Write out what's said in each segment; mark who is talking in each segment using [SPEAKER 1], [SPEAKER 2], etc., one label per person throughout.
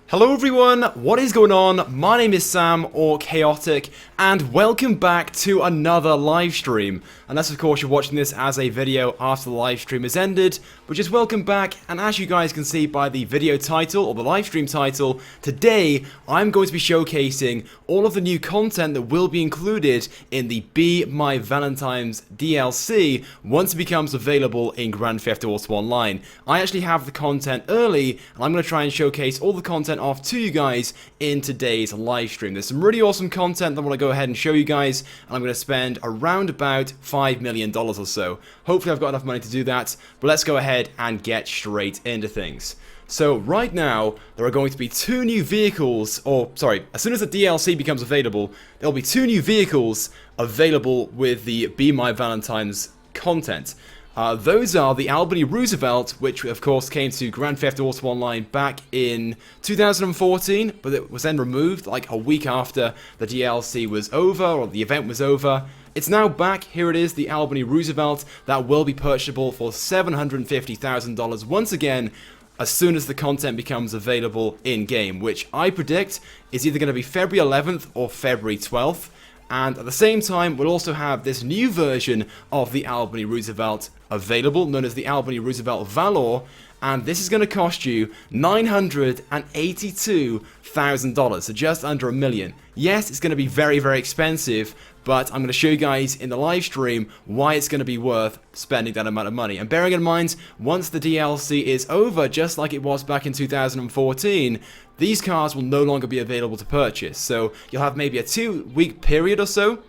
[SPEAKER 1] Hello everyone, what is going on? My name is Sam, or Chaotic, and welcome back to another live stream. Unless of course you're watching this as a video after the live stream has ended, but just welcome back, and as you guys can see by the video title, or the live stream title, today I'm going to be showcasing all of the new content that will be included in the Be My Valentines DLC once it becomes available in Grand Theft Auto Online. I actually have the content early, and I'm going to try and showcase all the content off to you guys in today's live stream. There's some really awesome content that I want to go ahead and show you guys, and I'm going to spend around about $5 million or so. Hopefully I've got enough money to do that, but let's go ahead and get straight into things. So right now, there are going to be two new vehicles, or sorry, as soon as the DLC becomes available, there'll be two new vehicles available with the Be My Valentines content. Those are the Albany Roosevelt, which of course came to Grand Theft Auto Online back in 2014, but it was then removed like a week after the DLC was over, or the event was over. It's now back. Here it is, the Albany Roosevelt, that will be purchasable for $750,000 once again, as soon as the content becomes available in-game, which I predict is either going to be February 11th or February 12th. And at the same time, we'll also have this new version of the Albany Roosevelt available, known as the Albany Roosevelt Valor, and this is going to cost you $982,000, so just under $1 million. Yes, it's going to be very, very expensive, but I'm going to show you guys in the live stream why it's going to be worth spending that amount of money. And bearing in mind, once the DLC is over, just like it was back in 2014, these cars will no longer be available to purchase. So you'll have maybe a 2-week period or so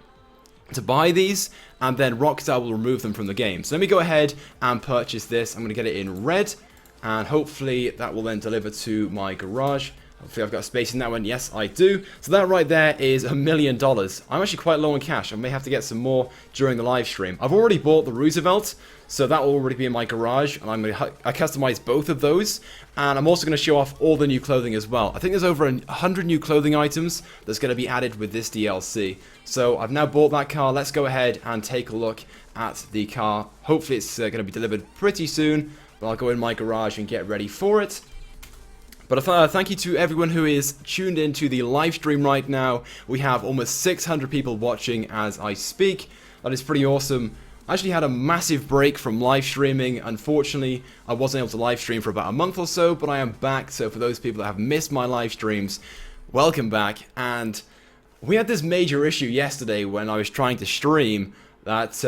[SPEAKER 1] to buy these, and then Rockstar will remove them from the game. So let me go ahead and purchase this. I'm going to get it in red, and hopefully that will then deliver to my garage. Hopefully I've got space in that one. Yes, I do. So that right there is $1 million. I'm actually quite low on cash. I may have to get some more during the live stream. I've already bought the Roosevelt, so that will already be in my garage, and I'm going to customize both of those. And I'm also going to show off all the new clothing as well. I think there's over 100 new clothing items that's going to be added with this DLC. So I've now bought that car. Let's go ahead and take a look at the car. Hopefully it's going to be delivered pretty soon, but I'll go in my garage and get ready for it. But thank you to everyone who is tuned into the live stream right now. We have almost 600 people watching as I speak. That is pretty awesome. I actually had a massive break from live streaming. Unfortunately, I wasn't able to live stream for about a month or so, but I am back. So for those people that have missed my live streams, welcome back. And we had this major issue yesterday when I was trying to stream that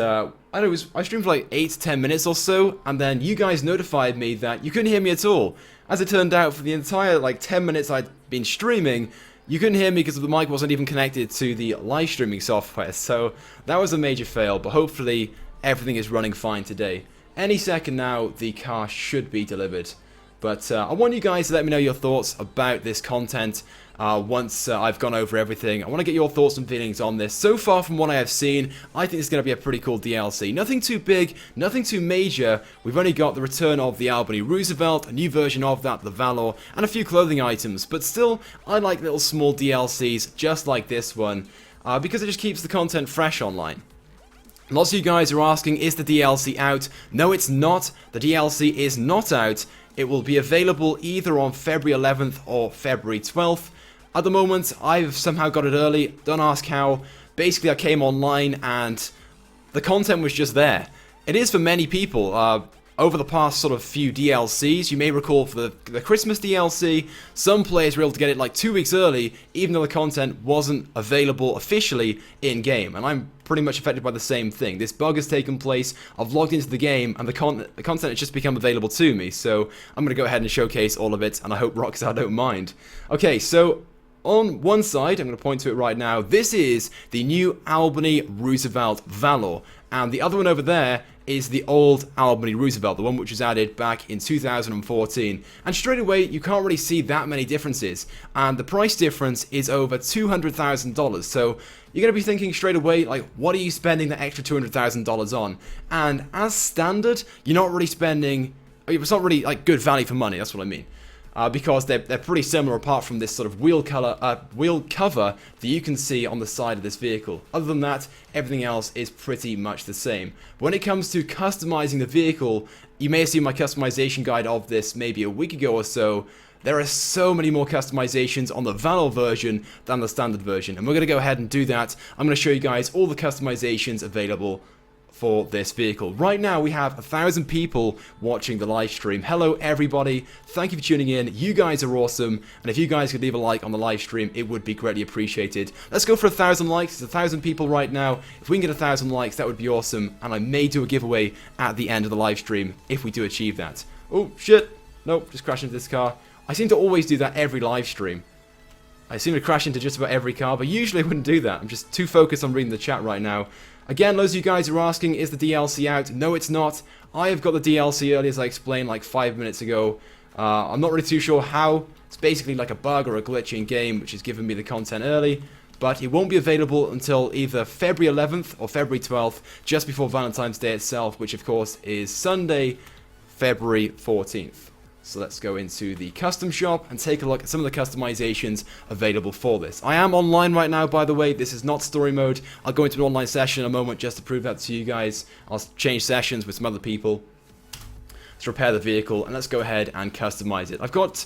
[SPEAKER 1] I streamed for like 8 to 10 minutes or so, and then you guys notified me that you couldn't hear me at all. As it turned out, for the entire like 10 minutes I'd been streaming, you couldn't hear me because the mic wasn't even connected to the live streaming software. So that was a major fail, but hopefully everything is running fine today. Any second now, the car should be delivered. But I want you guys to let me know your thoughts about this content once I've gone over everything. I want to get your thoughts and feelings on this. So far from what I have seen, I think it's going to be a pretty cool DLC. Nothing too big, nothing too major. We've only got the return of the Albany Roosevelt, a new version of that, the Valor, and a few clothing items. But still, I like little small DLCs just like this one because it just keeps the content fresh online. Lots of you guys are asking, is the DLC out? No, it's not. The DLC is not out. It will be available either on February 11th or February 12th. At the moment, I've somehow got it early. Don't ask how. Basically, I came online and the content was just there. It is for many people. Over the past sort of few DLCs, you may recall for the Christmas DLC, some players were able to get it like 2 weeks early, even though the content wasn't available officially in-game. And I'm pretty much affected by the same thing. This bug has taken place, I've logged into the game, and the content has just become available to me. So I'm going to go ahead and showcase all of it, and I hope Rockstar don't mind. Okay, so on one side, I'm going to point to it right now, this is the new Albany Roosevelt Valor, and the other one over there is the old Albany Roosevelt, the one which was added back in 2014. And straight away, you can't really see that many differences, and the price difference is over $200,000. So you're going to be thinking straight away, like, what are you spending that extra $200,000 on? And as standard, you're not really spending, it's not really like good value for money, that's what I mean. because they're pretty similar apart from this sort of wheel cover that you can see on the side of this vehicle. Other than that, everything else is pretty much the same. But when it comes to customizing the vehicle, you may have seen my customization guide of this maybe a week ago or so. There are so many more customizations on the Valor version than the standard version, and we're going to go ahead and do that. I'm going to show you guys all the customizations available for this vehicle. Right now we have 1,000 people watching the live stream. Hello everybody, thank you for tuning in. You guys are awesome, and if you guys could leave a like on the live stream, it would be greatly appreciated. Let's go for 1,000 likes. It's 1,000 people right now. If we can get 1,000 likes, that would be awesome, and I may do a giveaway at the end of the live stream if we do achieve that. Oh shit, nope, just crashed into this car. I seem to always do that every live stream. I seem to crash into just about every car, but usually I wouldn't do that. I'm just too focused on reading the chat right now. Again, those of you guys are asking, is the DLC out? No, it's not. I have got the DLC early, as I explained like 5 minutes ago. I'm not really too sure how. It's basically like a bug or a glitch in game, which is giving me the content early. But it won't be available until either February 11th or February 12th, just before Valentine's Day itself, which of course is Sunday, February 14th. So let's go into the custom shop and take a look at some of the customizations available for this. I am online right now, by the way. This is not story mode. I'll go into an online session in a moment just to prove that to you guys. I'll change sessions with some other people. Let's repair the vehicle and let's go ahead and customize it. I've got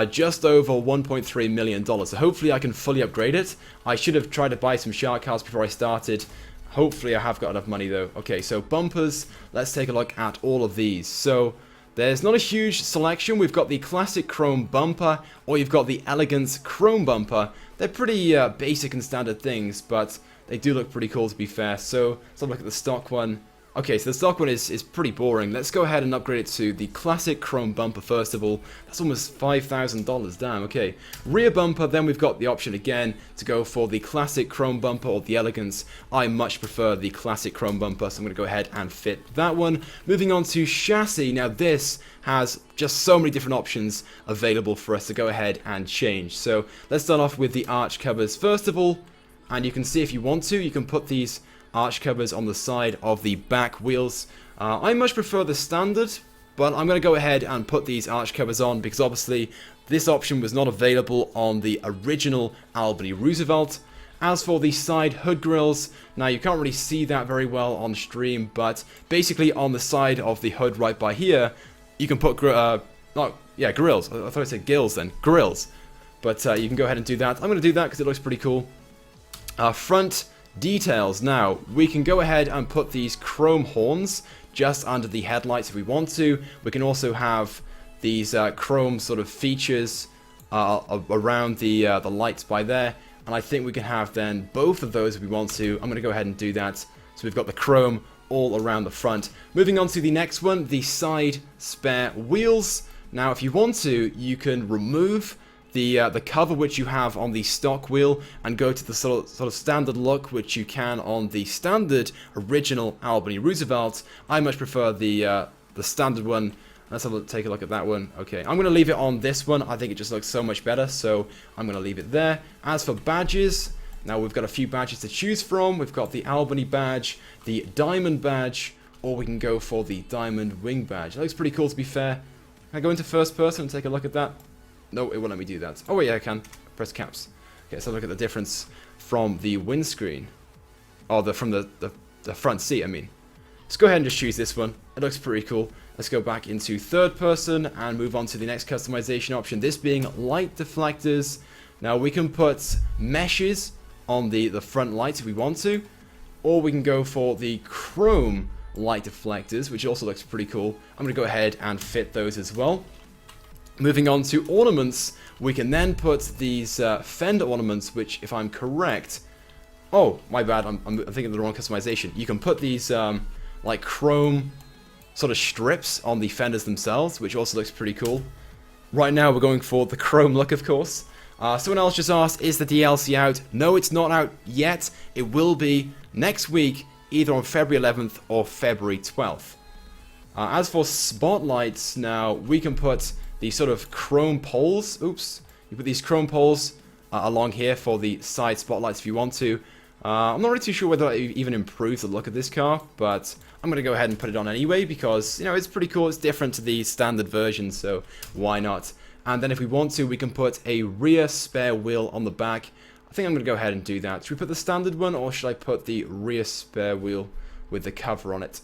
[SPEAKER 1] just over $1.3 million, so hopefully I can fully upgrade it. I should have tried to buy some shark cars before I started. Hopefully I have got enough money though. Okay, so bumpers. Let's take a look at all of these. So there's not a huge selection. We've got the classic chrome bumper, or you've got the elegance chrome bumper. They're pretty basic and standard things, but they do look pretty cool to be fair. So let's have a look at the stock one. Okay, so the stock one is pretty boring. Let's go ahead and upgrade it to the classic chrome bumper first of all. That's almost $5,000, damn, okay. Rear bumper, then we've got the option again to go for the classic chrome bumper or the elegance. I much prefer the classic chrome bumper, so I'm going to go ahead and fit that one. Moving on to chassis, now this has just so many different options available for us to go ahead and change. So let's start off with the arch covers first of all, and you can see if you want to, you can put these arch covers on the side of the back wheels. I much prefer the standard, but I'm going to go ahead and put these arch covers on because obviously this option was not available on the original Albany Roosevelt. As for the side hood grills, now you can't really see that very well on stream, but basically on the side of the hood right by here, you can put grills. I thought I said gills then. Grills. But you can go ahead and do that. I'm going to do that because it looks pretty cool. Front details. Now, we can go ahead and put these chrome horns just under the headlights if we want to. We can also have these chrome sort of features around the lights by there. And I think we can have then both of those if we want to. I'm going to go ahead and do that. So we've got the chrome all around the front. Moving on to the next one, the side spare wheels. Now, if you want to, you can remove the cover which you have on the stock wheel and go to the sort of standard look which you can on the standard original Albany Roosevelt. I much prefer the standard one. Let's take a look at that one. Okay, I'm going to leave it on this one. I think it just looks so much better, so I'm going to leave it there. As for badges, now we've got a few badges to choose from. We've got the Albany badge, the diamond badge, or we can go for the diamond wing badge. It looks pretty cool to be fair. Can I go into first person and take a look at that? No, it won't let me do that. Oh, yeah, I can. Press caps. Okay, so look at the difference from the windscreen. Or from the front seat, I mean. Let's go ahead and just choose this one. It looks pretty cool. Let's go back into third person and move on to the next customization option. This being light deflectors. Now, we can put meshes on the front lights if we want to. Or we can go for the chrome light deflectors, which also looks pretty cool. I'm going to go ahead and fit those as well. Moving on to ornaments, we can then put these fender ornaments, which, if I'm correct... Oh, my bad, I'm thinking of the wrong customization. You can put these, like, chrome sort of strips on the fenders themselves, which also looks pretty cool. Right now, we're going for the chrome look, of course. Someone else just asked, is the DLC out? No, it's not out yet. It will be next week, either on February 11th or February 12th. As for spotlights, now, we can put these sort of chrome poles. Oops. You put these chrome poles along here for the side spotlights if you want to. I'm not really too sure whether that even improves the look of this car, but I'm going to go ahead and put it on anyway because, you know, it's pretty cool. It's different to the standard version, so why not? And then if we want to, we can put a rear spare wheel on the back. I think I'm going to go ahead and do that. Should we put the standard one, or should I put the rear spare wheel with the cover on it?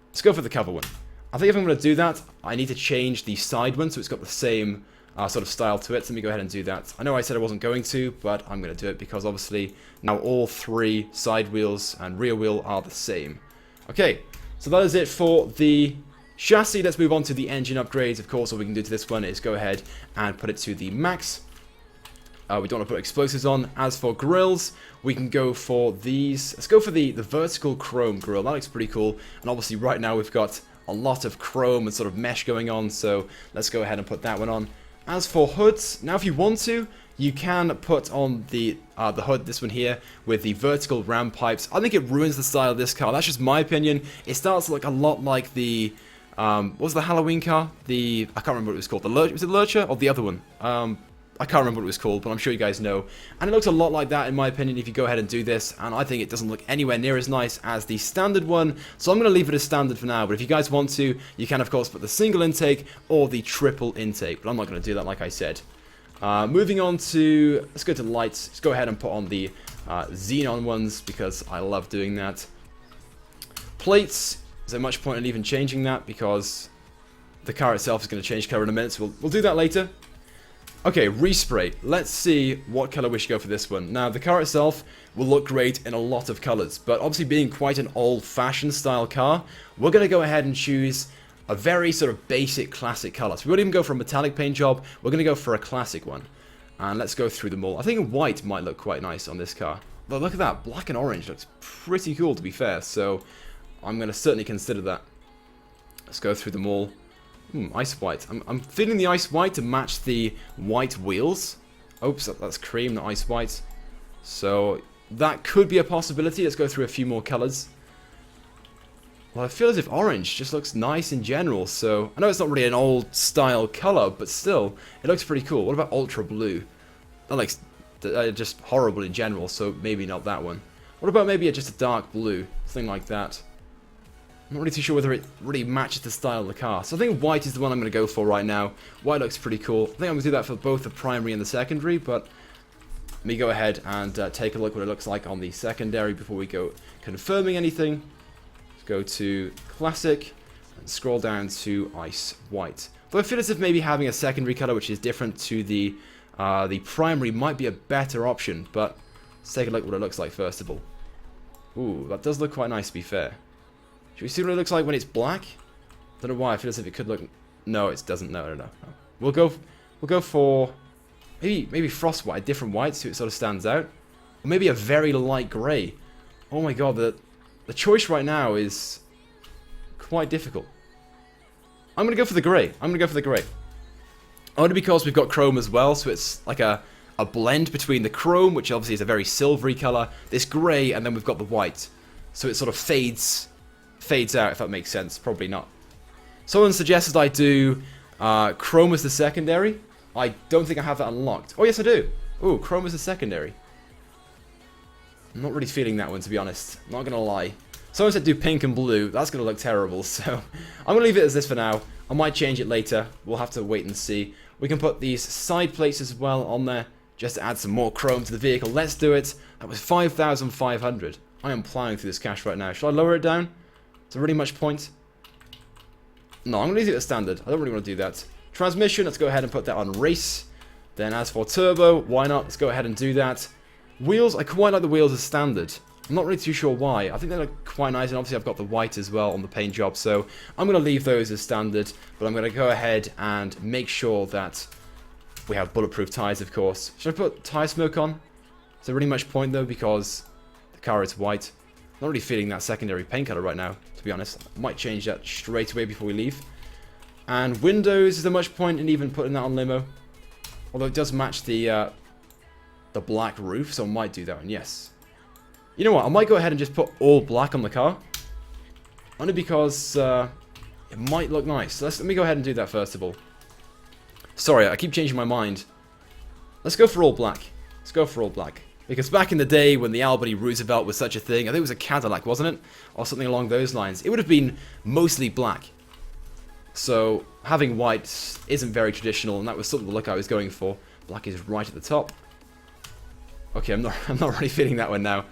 [SPEAKER 1] Let's go for the cover one. I think if I'm going to do that, I need to change the side one so it's got the same sort of style to it. So let me go ahead and do that. I know I said I wasn't going to, but I'm going to do it because obviously now all three side wheels and rear wheel are the same. Okay, so that is it for the chassis. Let's move on to the engine upgrades. Of course, what we can do to this one is go ahead and put it to the max. We don't want to put explosives on. As for grills, we can go for these. Let's go for the vertical chrome grill. That looks pretty cool. And obviously right now we've got a lot of chrome and sort of mesh going on, so let's go ahead and put that one on. As for hoods, now if you want to, you can put on the hood, this one here, with the vertical ram pipes. I think it ruins the style of this car. That's just my opinion. It starts to look a lot like the, what was the Halloween car? I can't remember what it was called. Was it Lurcher or the other one? I can't remember what it was called, but I'm sure you guys know. And it looks a lot like that, in my opinion, if you go ahead and do this. And I think it doesn't look anywhere near as nice as the standard one. So I'm going to leave it as standard for now. But if you guys want to, you can, of course, put the single intake or the triple intake. But I'm not going to do that, like I said. Moving on to, let's go to the lights. Let's go ahead and put on the xenon ones because I love doing that. Plates, is there much point in even changing that? Because the car itself is going to change color in a minute. So we'll do that later. Okay, respray. Let's see what color we should go for this one. Now, the car itself will look great in a lot of colors, but obviously being quite an old-fashioned style car, we're going to go ahead and choose a very sort of basic classic color. So we won't even go for a metallic paint job, we're going to go for a classic one. And let's go through them all. I think white might look quite nice on this car. But look at that, black and orange looks pretty cool to be fair, so I'm going to certainly consider that. Let's go through them all. Ice white. I'm feeling the ice white to match the white wheels. Oops, that's cream, not ice white. So that could be a possibility. Let's go through a few more colors. Well, I feel as if orange just looks nice in general. So I know it's not really an old style color, but still, it looks pretty cool. What about ultra blue? That looks just horrible in general, so maybe not that one. What about maybe just a dark blue? Something like that. I'm not really too sure whether it really matches the style of the car. So I think white is the one I'm going to go for right now. White looks pretty cool. I think I'm going to do that for both the primary and the secondary, but let me go ahead and take a look what it looks like on the secondary before we go confirming anything. Let's go to classic and scroll down to ice white. Though I feel as if maybe having a secondary color which is different to the primary might be a better option, but let's take a look what it looks like first of all. Ooh, that does look quite nice to be fair. Should we see what it looks like when it's black? Don't know why. I feel as if it could look. No, it doesn't. No. We'll go for maybe frost white, a different white, so it sort of stands out. Or maybe a very light grey. Oh my god, the choice right now is quite difficult. I'm gonna go for the grey. Only because we've got chrome as well, so it's like a blend between the chrome, which obviously is a very silvery color, this grey, and then we've got the white. So it sort of fades out, if that makes sense. Probably not. Someone suggested I do chrome as the secondary. I don't think I have that unlocked. Oh, yes, I do. Ooh, chrome as the secondary. I'm not really feeling that one, to be honest. I'm not going to lie. Someone said do pink and blue. That's going to look terrible, so I'm going to leave it as this for now. I might change it later. We'll have to wait and see. We can put these side plates as well on there, just to add some more chrome to the vehicle. Let's do it. That was 5,500. I am plowing through this cash right now. Should I lower it down? Is there really much point? No, I'm going to leave it as standard. I don't really want to do that. Transmission, let's go ahead and put that on race. Then as for turbo, why not? Let's go ahead and do that. Wheels, I quite like the wheels as standard. I'm not really too sure why. I think they look quite nice, and obviously I've got the white as well on the paint job, so I'm going to leave those as standard, but I'm going to go ahead and make sure that we have bulletproof tyres, of course. Should I put tyre smoke on? Is there really much point, though, because the car is white? I'm not really feeling that secondary paint colour right now, to be honest. I might change that straight away before we leave. And windows, is there much point in even putting that on limo? Although it does match the black roof, so I might do that one, yes. You know what, I might go ahead and just put all black on the car. Only because it might look nice. So let me go ahead and do that first of all. Sorry, I keep changing my mind. Let's go for all black. Let's go for all black. Because back in the day when the Albany Roosevelt was such a thing, I think it was a Cadillac, wasn't it? Or something along those lines. It would have been mostly black. So having white isn't very traditional, and that was sort of the look I was going for. Black is right at the top. Okay, I'm not really feeling that one now.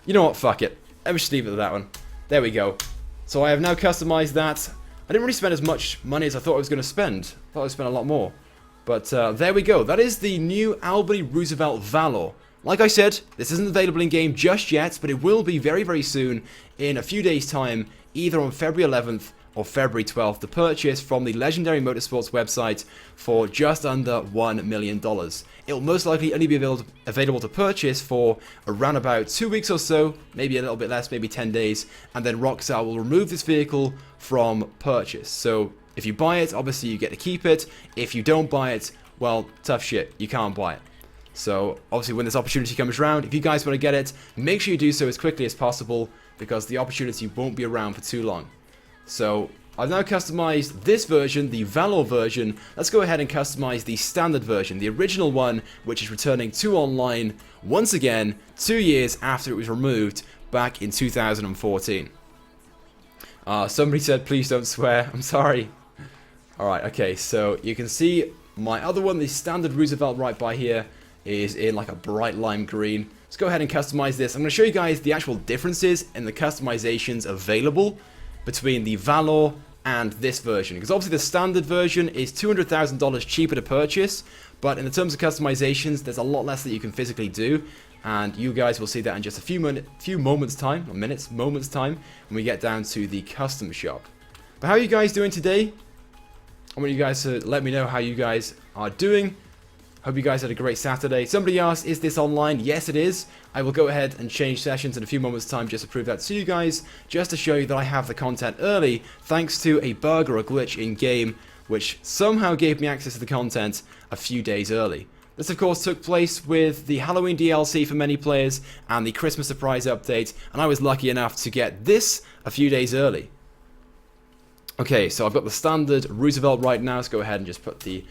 [SPEAKER 1] You know what? Fuck it. Let me just leave it at that one. There we go. So I have now customized that. I didn't really spend as much money as I thought I was going to spend. I thought I would spend a lot more. But there we go. That is the new Albany Roosevelt Valor. Like I said, this isn't available in game just yet, but it will be very, very soon in a few days' time, either on February 11th or February 12th, to purchase from the Legendary Motorsports website for just under $1 million. It will most likely only be available to purchase for around about 2 weeks or so, maybe a little bit less, maybe 10 days, and then Rockstar will remove this vehicle from purchase. So if you buy it, obviously you get to keep it. If you don't buy it, well, tough shit, you can't buy it. So obviously when this opportunity comes around, if you guys want to get it, make sure you do so as quickly as possible, because the opportunity won't be around for too long. So I've now customized this version, the Valor version. Let's go ahead and customize the standard version, the original one, which is returning to online once again 2 years after it was removed back in 2014. Somebody said please don't swear. I'm sorry. Alright, okay, so you can see my other one, the standard Roosevelt right by here, is in like a bright lime green. Let's go ahead and customize this. I'm going to show you guys the actual differences in the customizations available between the Valor and this version, because obviously the standard version is $200,000 cheaper to purchase, but in the terms of customizations, there's a lot less that you can physically do, and you guys will see that in just a few moments time, or moments time, when we get down to the custom shop. But how are you guys doing today? I want you guys to let me know how you guys are doing. Hope you guys had a great Saturday. Somebody asked, is this online? Yes, it is. I will go ahead and change sessions in a few moments' time just to prove that to you guys, just to show you that I have the content early, thanks to a bug or a glitch in-game, which somehow gave me access to the content a few days early. This, of course, took place with the Halloween DLC for many players and the Christmas surprise update, and I was lucky enough to get this a few days early. Okay, so I've got the standard Roosevelt right now. Let's go ahead and just put the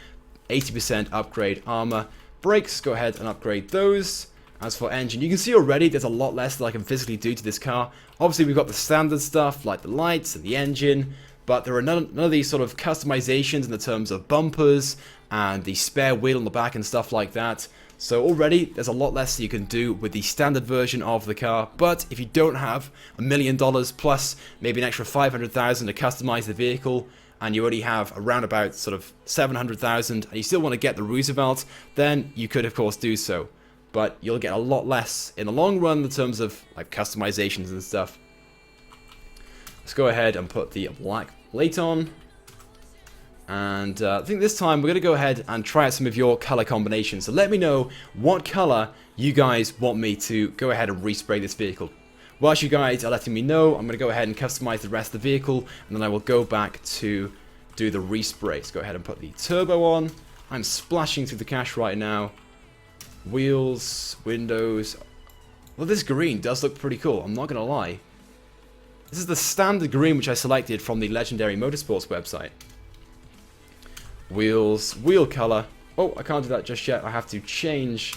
[SPEAKER 1] 80% upgrade armor. Brakes, go ahead and upgrade those. As for engine, you can see already there's a lot less that I can physically do to this car. Obviously we've got the standard stuff like the lights and the engine, but there are none of these sort of customizations in the terms of bumpers and the spare wheel on the back and stuff like that. So already there's a lot less that you can do with the standard version of the car, but if you don't have $1 million plus maybe an extra $500,000 to customize the vehicle, and you already have around about sort of $700,000 and you still want to get the Roosevelt, then you could of course do so. But you'll get a lot less in the long run in terms of like customizations and stuff. Let's go ahead and put the black plate on. And I think this time we're going to go ahead and try out some of your color combinations. So let me know what color you guys want me to go ahead and respray this vehicle. Whilst you guys are letting me know, I'm going to go ahead and customize the rest of the vehicle, and then I will go back to do the respray. Let's go ahead and put the turbo on. I'm splashing through the cash right now. Wheels, windows. Well, this green does look pretty cool, I'm not going to lie. This is the standard green which I selected from the Legendary Motorsports website. Wheels, wheel color. Oh, I can't do that just yet. I have to change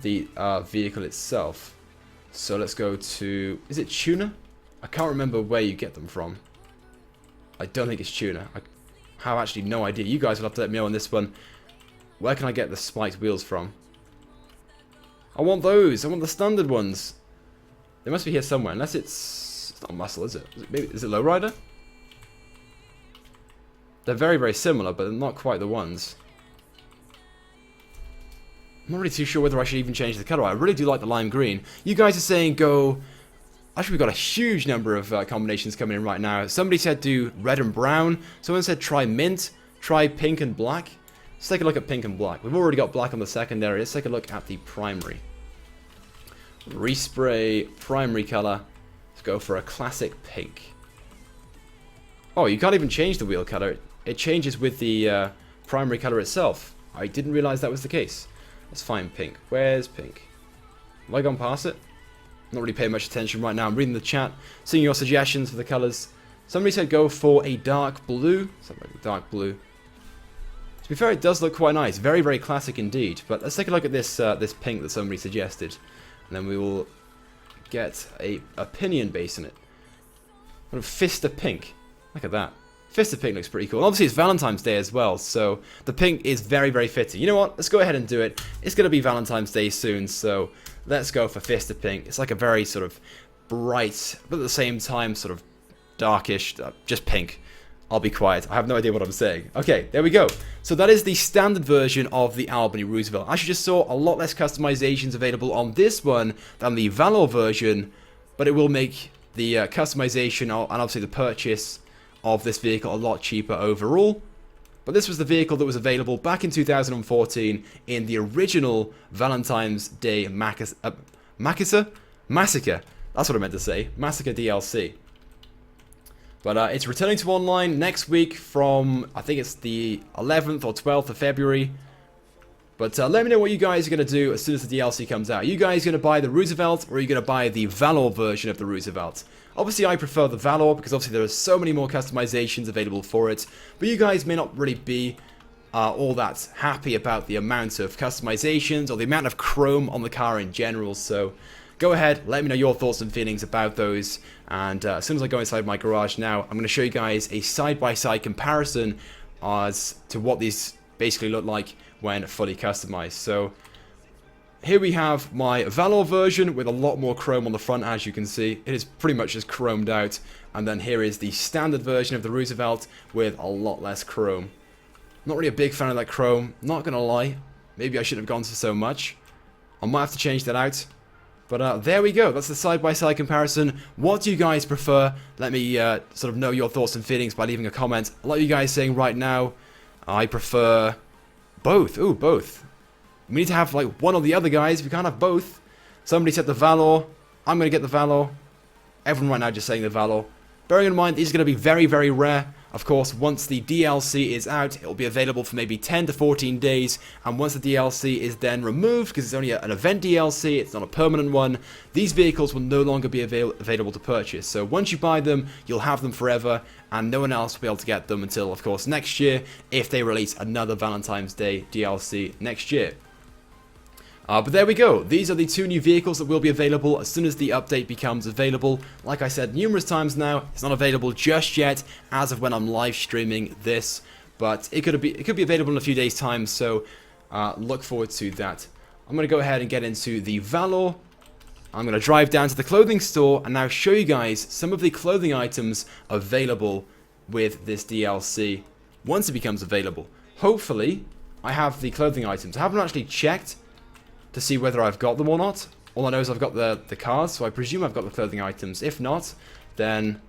[SPEAKER 1] the vehicle itself. So let's go to, is it tuner? I can't remember where you get them from. I don't think it's tuner. I have actually no idea. You guys will have to let me know on this one. Where can I get the spiked wheels from? I want those. I want the standard ones. They must be here somewhere. Unless it's not muscle, is it? Is it lowrider? They're very, very similar, but they're not quite the ones. I'm not really too sure whether I should even change the color. I really do like the lime green. You guys are saying go... Actually, we've got a huge number of combinations coming in right now. Somebody said do red and brown. Someone said try mint. Try pink and black. Let's take a look at pink and black. We've already got black on the secondary. Let's take a look at the primary. Respray primary color. Let's go for a classic pink. Oh, you can't even change the wheel color. It changes with the primary color itself. I didn't realize that was the case. Let's find pink. Where's pink? Have I gone past it? I'm not really paying much attention right now. I'm reading the chat, seeing your suggestions for the colors. Somebody said go for a dark blue. Something like dark blue. To be fair, it does look quite nice. Very, very classic indeed. But let's take a look at this this pink that somebody suggested. And then we will get a opinion base in it. What a fist of pink. Look at that. Fisted pink looks pretty cool. Obviously, it's Valentine's Day as well, so the pink is very, very fitting. You know what? Let's go ahead and do it. It's going to be Valentine's Day soon, so let's go for Fisted pink. It's like a very sort of bright, but at the same time sort of darkish, just pink. I'll be quiet. I have no idea what I'm saying. Okay, there we go. So that is the standard version of the Albany Roosevelt. I actually just saw a lot less customizations available on this one than the Valor version, but it will make the customization and obviously the purchase of this vehicle a lot cheaper overall. But this was the vehicle that was available back in 2014 in the original Valentine's Day Massacre? That's what I meant to say. Massacre DLC. But it's returning to online next week from, I think it's the 11th or 12th of February. But let me know what you guys are going to do as soon as the DLC comes out. Are you guys going to buy the Roosevelt, or are you going to buy the Valor version of the Roosevelt? Obviously, I prefer the Valor, because obviously there are so many more customizations available for it. But you guys may not really be all that happy about the amount of customizations or the amount of chrome on the car in general. So go ahead, let me know your thoughts and feelings about those. And as soon as I go inside my garage now, I'm going to show you guys a side-by-side comparison as to what these basically look like when fully customized. So here we have my Valor version with a lot more chrome on the front, as you can see. It is pretty much just chromed out. And then here is the standard version of the Roosevelt with a lot less chrome. Not really a big fan of that chrome, not gonna lie. Maybe I shouldn't have gone for so much. I might have to change that out. But there we go, that's the side-by-side comparison. What do you guys prefer? Let me sort of know your thoughts and feelings by leaving a comment. A lot of you guys saying right now, I prefer both. Ooh, both. We need to have like one or the other, guys. We can't have both. Somebody said the Valor. I'm going to get the Valor. Everyone right now just saying the Valor. Bearing in mind, these are going to be very, very rare. Of course, once the DLC is out, it will be available for maybe 10 to 14 days. And once the DLC is then removed, because it's only an event DLC, it's not a permanent one, these vehicles will no longer be available to purchase. So once you buy them, you'll have them forever, and no one else will be able to get them until, of course, next year, if they release another Valentine's Day DLC next year. But there we go. These are the two new vehicles that will be available as soon as the update becomes available. Like I said numerous times now, it's not available just yet as of when I'm live streaming this, but it could be available in a few days' time, so look forward to that. I'm going to go ahead and get into the Valor. I'm going to drive down to the clothing store and now show you guys some of the clothing items available with this DLC once it becomes available. Hopefully, I have the clothing items. I haven't actually checked to see whether I've got them or not. All I know is I've got the cars, so I presume I've got the clothing items. If not, then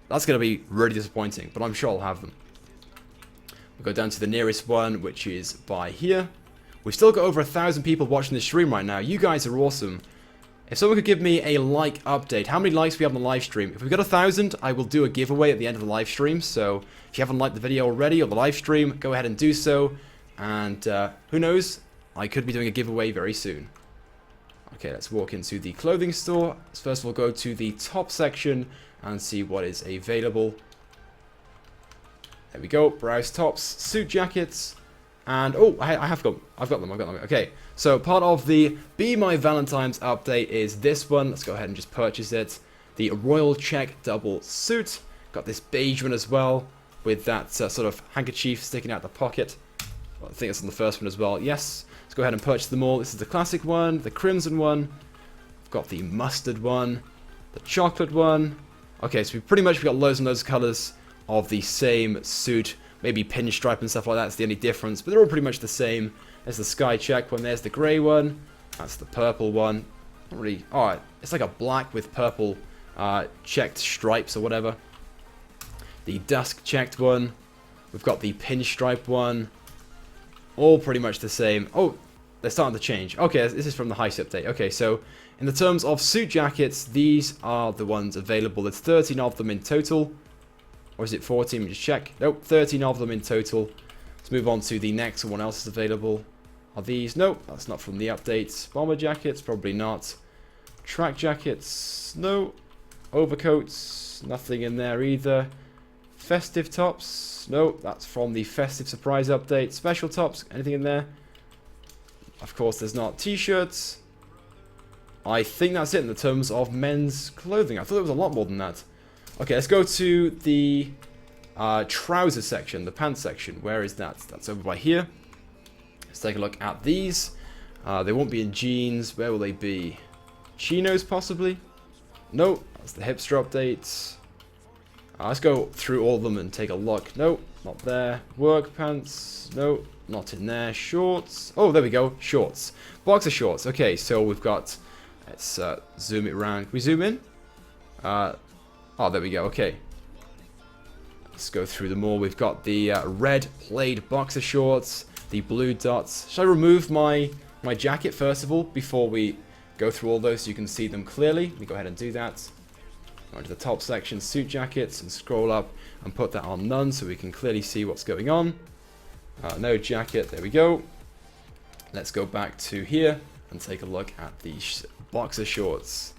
[SPEAKER 1] that's going to be really disappointing, but I'm sure I'll have them. We'll go down to the nearest one, which is by here. We've still got over 1,000 people watching this stream right now. You guys are awesome. If someone could give me a like update, how many likes we have on the live stream? If we've got 1,000, I will do a giveaway at the end of the live stream, so if you haven't liked the video already or the live stream, go ahead and do so. And who knows? I could be doing a giveaway very soon. Okay, let's walk into the clothing store. Let's first of all go to the top section and see what is available. There we go. Browse tops, suit jackets, and oh, I've got them. Okay, so part of the Be My Valentines update is this one. Let's go ahead and just purchase it. The Royal Check double suit. Got this beige one as well with that sort of handkerchief sticking out the pocket. Well, I think it's on the first one as well. Yes. Let's go ahead and purchase them all. This is the classic one, the crimson one. I've got the mustard one, the chocolate one. Okay, so we've got loads and loads of colours of the same suit. Maybe pinstripe and stuff like that's the only difference, but they're all pretty much the same. There's the sky check one, there's the grey one. That's the purple one. Not really. Oh, it's like a black with purple checked stripes or whatever. The dusk checked one. We've got the pinstripe one. All pretty much the same. Oh, they're starting to change. Okay, this is from the Heist update. Okay, so in the terms of suit jackets, these are the ones available. There's 13 of them in total. Or is it 14? Let me just check. Nope, 13 of them in total. Let's move on to the next one else is available. Are these? Nope, that's not from the updates. Bomber jackets? Probably not. Track jackets? No. Overcoats? Nothing in there either. Festive tops? No, that's from the festive surprise update. Special tops? Anything in there? Of course there's not. T-shirts? I think that's it in the terms of men's clothing. I thought there was a lot more than that. Okay, let's go to the trouser section, the pants section. Where is that? That's over by here. Let's take a look at these. They won't be in jeans. Where will they be? Chinos, possibly? No, that's the hipster updates. Let's go through all of them and take a look. No, not there. Work pants. No, not in there. Shorts. Oh, there we go. Shorts. Boxer shorts. Okay, so we've got... Let's zoom it around. Can we zoom in? Oh, there we go. Okay. Let's go through them all. We've got the red plaid boxer shorts. The blue dots. Should I remove my jacket first of all before we go through all those so you can see them clearly? Let me go ahead and do that. Go into the top section, suit jackets, and scroll up and put that on none so we can clearly see what's going on. No jacket, there we go. Let's go back to here and take a look at the boxer shorts.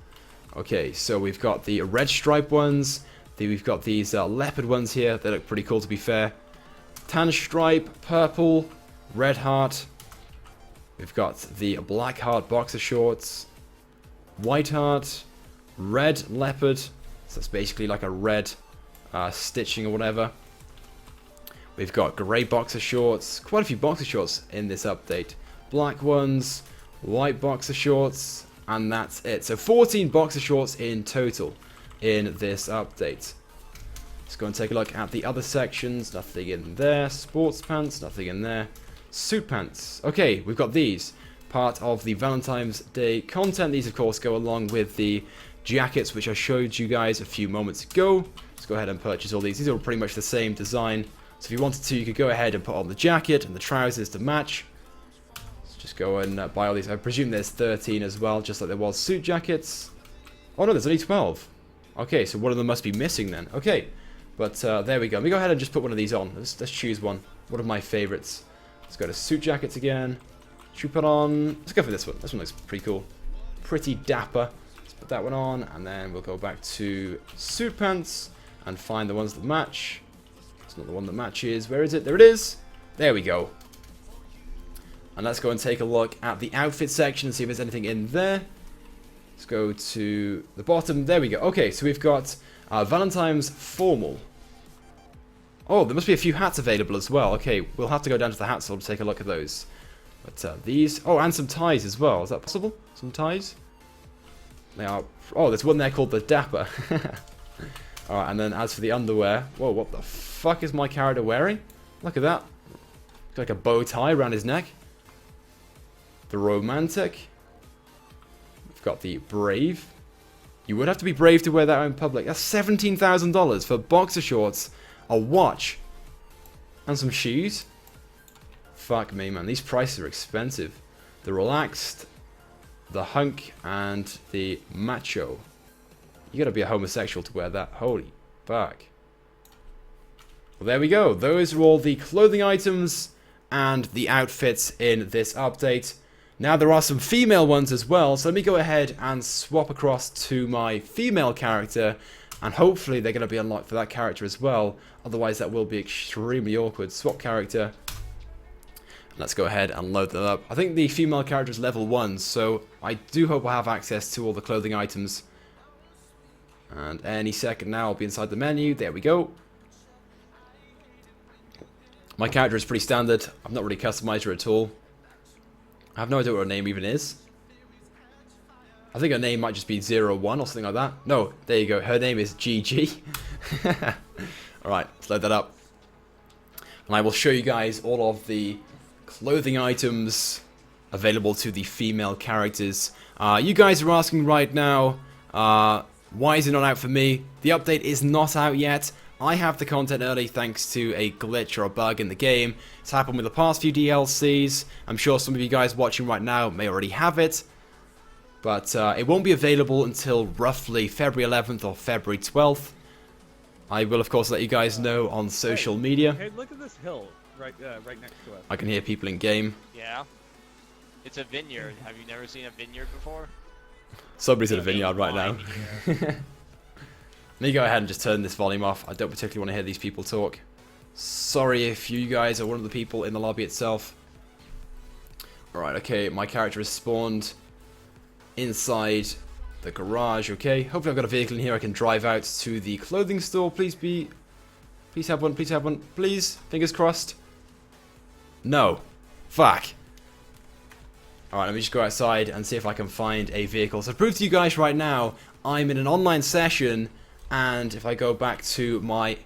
[SPEAKER 1] Okay, so we've got the red stripe ones. We've got these leopard ones here. They look pretty cool, to be fair. Tan stripe, purple, red heart. We've got the black heart boxer shorts, white heart, red leopard. So that's basically like a red stitching or whatever. We've got grey boxer shorts. Quite a few boxer shorts in this update. Black ones, white boxer shorts, and that's it. So 14 boxer shorts in total in this update. Let's go and take a look at the other sections. Nothing in there. Sports pants, nothing in there. Suit pants. Okay, we've got these. Part of the Valentine's Day content. These, of course, go along with the jackets, which I showed you guys a few moments ago. Let's go ahead and purchase all these. These are pretty much the same design. So if you wanted to, you could go ahead and put on the jacket and the trousers to match. Let's just go and buy all these. I presume there's 13 as well, just like there was suit jackets. Oh no, there's only 12. Okay, so one of them must be missing then. Okay, but there we go. Let me go ahead and just put one of these on. Let's choose one. One of my favorites. Let's go to suit jackets again. Should we put on... Let's go for this one. This one looks pretty cool. Pretty dapper. Let's put that one on, and then we'll go back to suit pants and find the ones that match. It's not the one that matches. Where is it? There it is. There we go. And let's go and take a look at the outfit section and see if there's anything in there. Let's go to the bottom. There we go. Okay, so we've got Valentine's formal. Oh, there must be a few hats available as well. Okay, we'll have to go down to the hat store to take a look at those. But these... Oh, and some ties as well. Is that possible? Some ties? They are... Oh, there's one there called the Dapper. Alright, and then as for the underwear... Whoa, what the fuck is my character wearing? Look at that. Looks like a bow tie around his neck. The Romantic. We've got the Brave. You would have to be brave to wear that out in public. That's $17,000 for boxer shorts, a watch, and some shoes. Fuck me, man. These prices are expensive. The Relaxed, the Hunk, and the Macho. You gotta be a homosexual to wear that. Holy fuck. Well, there we go. Those are all the clothing items and the outfits in this update. Now there are some female ones as well, so let me go ahead and swap across to my female character, and hopefully they're going to be unlocked for that character as well. Otherwise that will be extremely awkward. Swap character. Let's go ahead and load that up. I think the female character is level 1, so I do hope I have access to all the clothing items. And any second now I'll be inside the menu. There we go. My character is pretty standard. I've not really customized her at all. I have no idea what her name even is. I think her name might just be 01 or something like that. No, there you go. Her name is GG. Alright, let's load that up. And I will show you guys all of the clothing items available to the female characters. You guys are asking right now, why is it not out for me? The update is not out yet. I have the content early thanks to a glitch or a bug in the game. It's happened with the past few DLCs. I'm sure some of you guys watching right now may already have it. But it won't be available until roughly February 11th or February 12th. I will, of course, let you guys know on social media.
[SPEAKER 2] Hey, look at this hill right next to us.
[SPEAKER 1] I can hear people in game.
[SPEAKER 3] Yeah. It's a vineyard. Have you never seen a vineyard before?
[SPEAKER 1] Somebody's at a vineyard right now. Let me go ahead and just turn this volume off. I don't particularly want to hear these people talk. Sorry if you guys are one of the people in the lobby itself. Alright, okay, my character is spawned inside the garage, okay. Hopefully I've got a vehicle in here I can drive out to the clothing store. Please be Please have one. Please have one. Please. Fingers crossed. No. Fuck. Alright, let me just go outside and see if I can find a vehicle. So to prove to you guys right now, I'm in an online session, and if I go back to my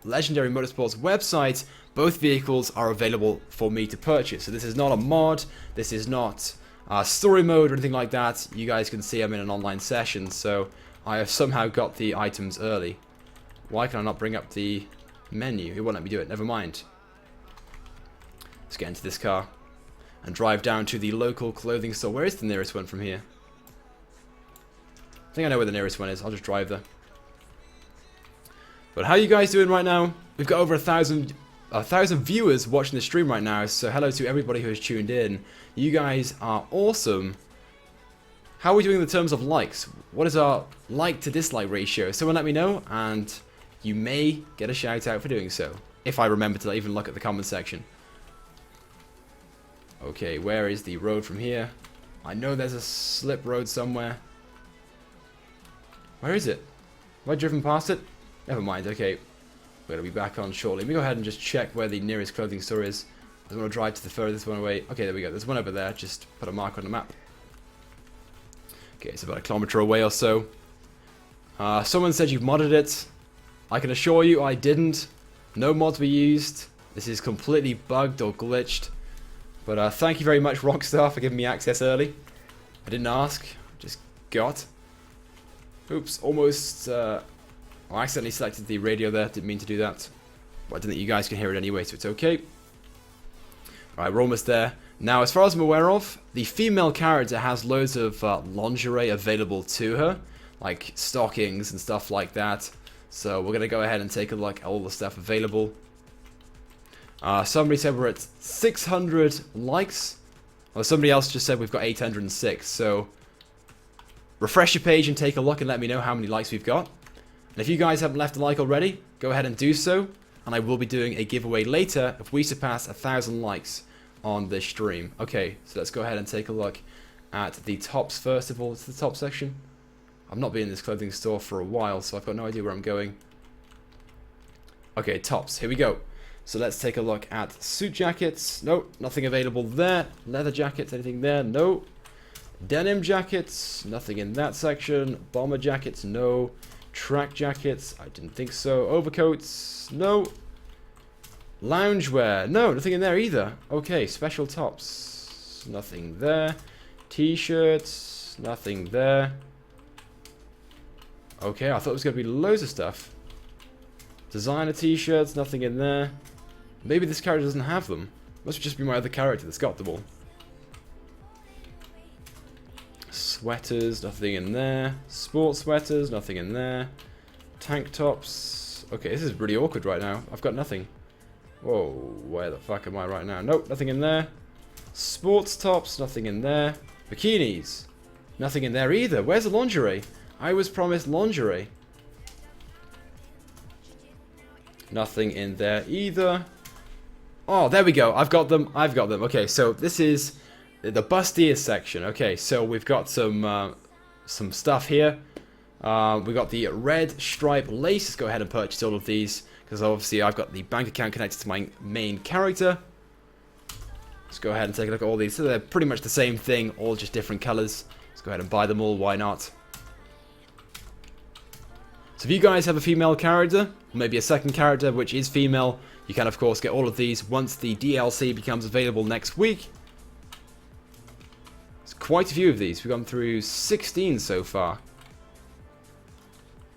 [SPEAKER 1] Legendary Motorsports website, both vehicles are available for me to purchase. So this is not a mod, this is not story mode or anything like that. You guys can see I'm in an online session, so I have somehow got the items early. Why can I not bring up the menu? It won't let me do it, never mind. Let's get into this car and drive down to the local clothing store. Where is the nearest one from here? I think I know where the nearest one is. I'll just drive there. But how are you guys doing right now? We've got over 1,000 viewers watching the stream right now, so hello to everybody who has tuned in. You guys are awesome. How are we doing in terms of likes? What is our like to dislike ratio? Someone let me know, and you may get a shout out for doing so, if I remember to even look at the comment section. Okay, where is the road from here? I know there's a slip road somewhere. Where is it? Have I driven past it? Never mind, okay. We're going to be back on shortly. Let me go ahead and just check where the nearest clothing store is. I don't want to drive to the furthest one away. Okay, there we go. There's one over there. Just put a mark on the map. Okay, it's about a kilometer away or so. Someone said you've modded it. I can assure you I didn't. No mods were used. This is completely bugged or glitched. But thank you very much, Rockstar, for giving me access early. I didn't ask, just got. Oops, almost. I accidentally selected the radio there, didn't mean to do that. But I didn't think you guys can hear it anyway, so it's okay. Alright, we're almost there. Now, as far as I'm aware of, the female character has loads of lingerie available to her, like stockings and stuff like that. So we're going to go ahead and take a look at all the stuff available. Somebody said we're at 600 likes. Or somebody else just said we've got 806. So refresh your page and take a look and let me know how many likes we've got. And if you guys haven't left a like already, go ahead and do so. And I will be doing a giveaway later if we surpass 1,000 likes on this stream. Okay, so let's go ahead and take a look at the tops first of all. It's the top section. I've not been in this clothing store for a while, so I've got no idea where I'm going. Okay, tops. Here we go. So let's take a look at suit jackets. No, nothing available there. Leather jackets, anything there? No. Denim jackets, nothing in that section. Bomber jackets, no. Track jackets, I didn't think so. Overcoats, no. Loungewear, no, nothing in there either. Okay, special tops, nothing there. T-shirts, nothing there. Okay, I thought it was going to be loads of stuff. Designer t-shirts, nothing in there. Maybe this character doesn't have them. Must just be my other character that's got them all. Sweaters, nothing in there. Sports sweaters, nothing in there. Tank tops. Okay, this is really awkward right now. I've got nothing. Whoa, where the fuck am I right now? Nope, nothing in there. Sports tops, nothing in there. Bikinis, nothing in there either. Where's the lingerie? I was promised lingerie. Nothing in there either. Oh, there we go. I've got them. I've got them. Okay, so this is the bustier section. Okay, so we've got some stuff here. We've got the red stripe lace. Let's go ahead and purchase all of these because obviously I've got the bank account connected to my main character. Let's go ahead and take a look at all these. So they're pretty much the same thing, all just different colors. Let's go ahead and buy them all. Why not? So if you guys have a female character, or maybe a second character which is female, you can of course get all of these once the DLC becomes available next week. There's quite a few of these. We've gone through 16 so far.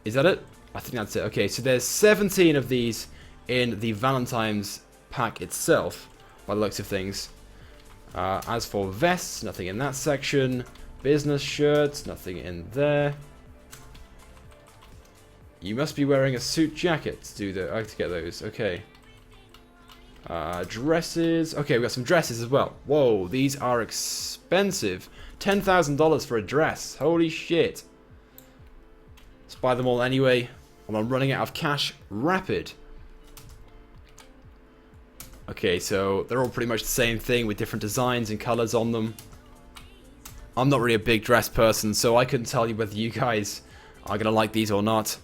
[SPEAKER 1] Is that it? I think that's it. Okay, so there's 17 of these in the Valentine's pack itself, by the looks of things. As for vests, nothing in that section. Business shirts, nothing in there. You must be wearing a suit jacket to get those. Okay. Dresses. Okay, we got some dresses as well. Whoa, these are expensive. $10,000 for a dress. Holy shit. Let's buy them all anyway. I'm running out of cash rapid. Okay, so they're all pretty much the same thing with different designs and colors on them. I'm not really a big dress person, so I couldn't tell you whether you guys are going to like these or not.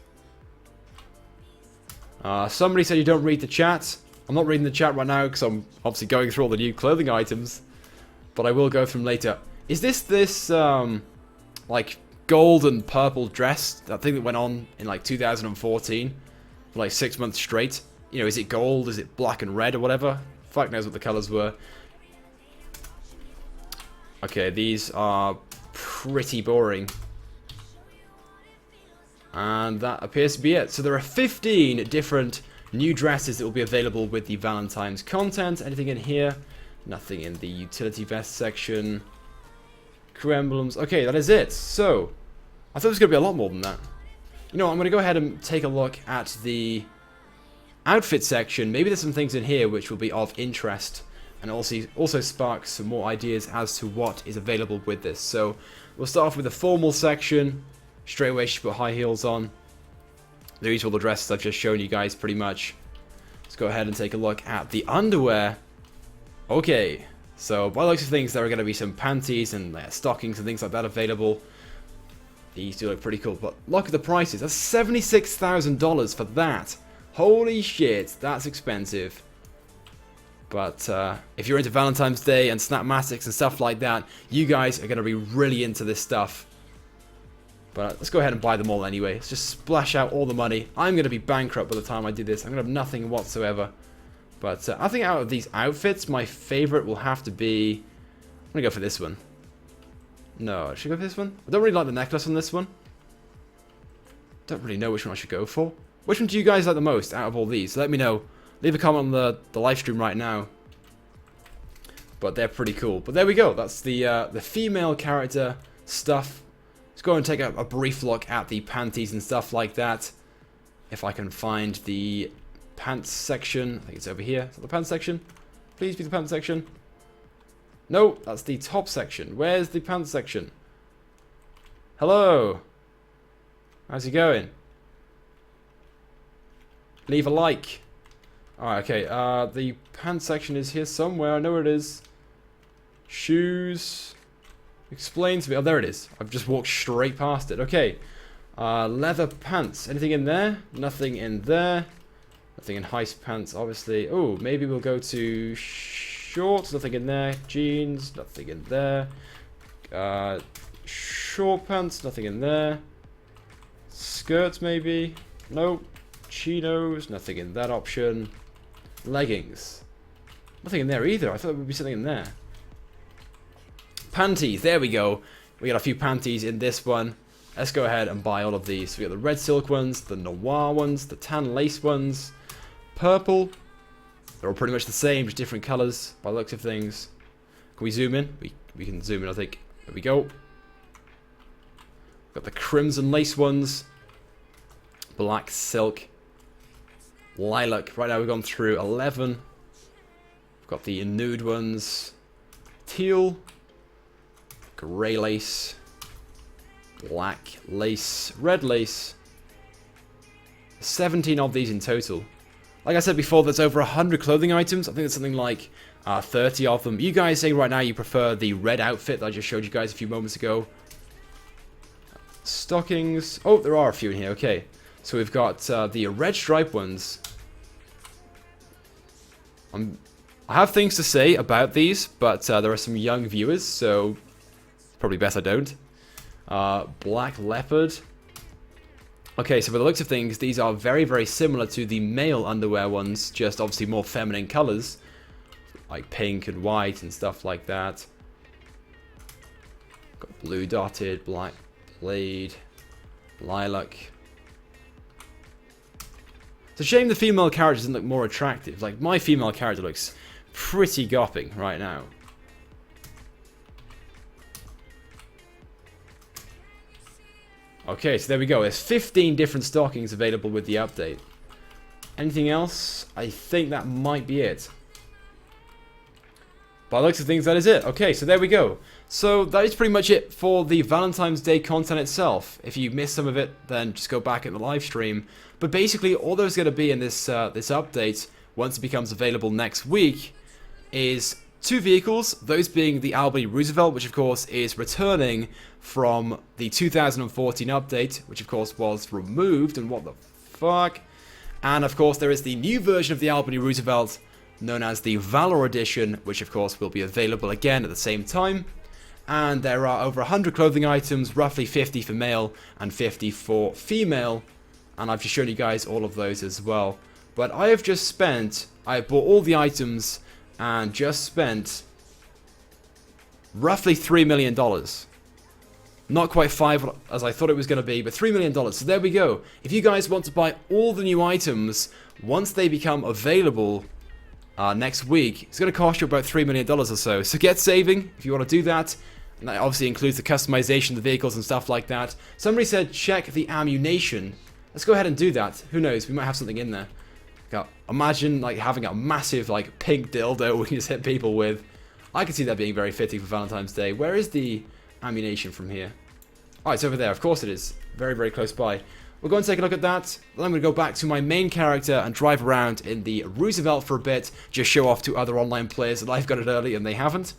[SPEAKER 1] Somebody said you don't read the chat. I'm not reading the chat right now because I'm obviously going through all the new clothing items. But I will go through them later. Is this, like, gold and purple dress? That thing that went on in, like, 2014? For, like, 6 months straight? You know, is it gold? Is it black and red or whatever? Fuck knows what the colors were. Okay, these are pretty boring. And that appears to be it. So there are 15 different new dresses that will be available with the Valentine's content. Anything in here? Nothing in the utility vest section. Crew emblems. Okay, that is it. So, I thought it was going to be a lot more than that. You know, I'm going to go ahead and take a look at the outfit section. Maybe there's some things in here which will be of interest. And also spark some more ideas as to what is available with this. So, we'll start off with the formal section. Straight away, she put high heels on. These are all the dresses I've just shown you guys, pretty much. Let's go ahead and take a look at the underwear. Okay, so by the looks of things, there are going to be some panties and stockings and things like that available. These do look pretty cool, but look at the prices. That's $76,000 for that. Holy shit, that's expensive. But if you're into Valentine's Day and Snapmatics and stuff like that, you guys are going to be really into this stuff. But let's go ahead and buy them all anyway. Let's just splash out all the money. I'm going to be bankrupt by the time I do this. I'm going to have nothing whatsoever. But I think out of these outfits, my favorite will have to be... I'm going to go for this one. No, should I go for this one? I don't really like the necklace on this one. Don't really know which one I should go for. Which one do you guys like the most out of all these? Let me know. Leave a comment on the live stream right now. But they're pretty cool. But there we go. That's the female character stuff. Let's go and take a brief look at the panties and stuff like that. If I can find the pants section. I think it's over here. Is that the pants section? Please be the pants section. No, that's the top section. Where's the pants section? Hello. How's it going? Leave a like. Alright, okay. The pants section is here somewhere. I know where it is. Shoes. Explain to me. Oh, there it is. I've just walked straight past it. Okay. Leather pants. Anything in there? Nothing in there. Nothing in heist pants, obviously. Oh, maybe we'll go to shorts. Nothing in there. Jeans. Nothing in there. Short pants. Nothing in there. Skirts, maybe. Nope. Chinos. Nothing in that option. Leggings. Nothing in there either. I thought there would be something in there. Panties, there we go. We got a few panties in this one. Let's go ahead and buy all of these. So we got the red silk ones, the noir ones, the tan lace ones, purple. They're all pretty much the same, just different colours by the looks of things. Can we zoom in? We can zoom in, I think. There we go. Got the crimson lace ones, black silk, lilac. Right now we've gone through 11. We've got the nude ones, teal, grey lace, black lace, red lace. 17 of these in total. Like I said before, there's over 100 clothing items. I think there's something like 30 of them. You guys say right now you prefer the red outfit that I just showed you guys a few moments ago. Stockings. Oh, there are a few in here. Okay. So we've got the red stripe ones. I have things to say about these, but there are some young viewers, so probably best I don't. Black leopard. Okay, so by the looks of things, these are very, very similar to the male underwear ones, just obviously more feminine colors, like pink and white and stuff like that. Got blue dotted, black blade, lilac. It's a shame the female character doesn't look more attractive. Like, my female character looks pretty gopping right now. Okay, so there we go. There's 15 different stockings available with the update. Anything else? I think that might be it. By the looks of things, that is it. Okay, so there we go. So that is pretty much it for the Valentine's Day content itself. If you missed some of it, then just go back in the live stream. But basically, all there's going to be in this this update, once it becomes available next week, is 2 vehicles, those being the Albany Roosevelt, which of course is returning from the 2014 update, which of course was removed, and what the fuck. And of course, there is the new version of the Albany Roosevelt, known as the Valor Edition, which of course will be available again at the same time. And there are over 100 clothing items, roughly 50 for male and 50 for female. And I've just shown you guys all of those as well. But I bought all the items and just spent roughly $3 million. Not quite 5 as I thought it was going to be, but $3 million. So there we go. If you guys want to buy all the new items, once they become available next week, it's going to cost you about $3 million or so. So get saving if you want to do that. And that obviously includes the customization of the vehicles and stuff like that. Somebody said check the ammunition. Let's go ahead and do that. Who knows? We might have something in there. Imagine like having a massive like pink dildo we can just hit people with. I can see that being very fitting for Valentine's Day. Where is the ammunition from here? Oh, it's over there. Of course it is. Very, very close by. We'll go and take a look at that. Then I'm going to go back to my main character and drive around in the Roosevelt for a bit. Just show off to other online players that I've got it early and they haven't.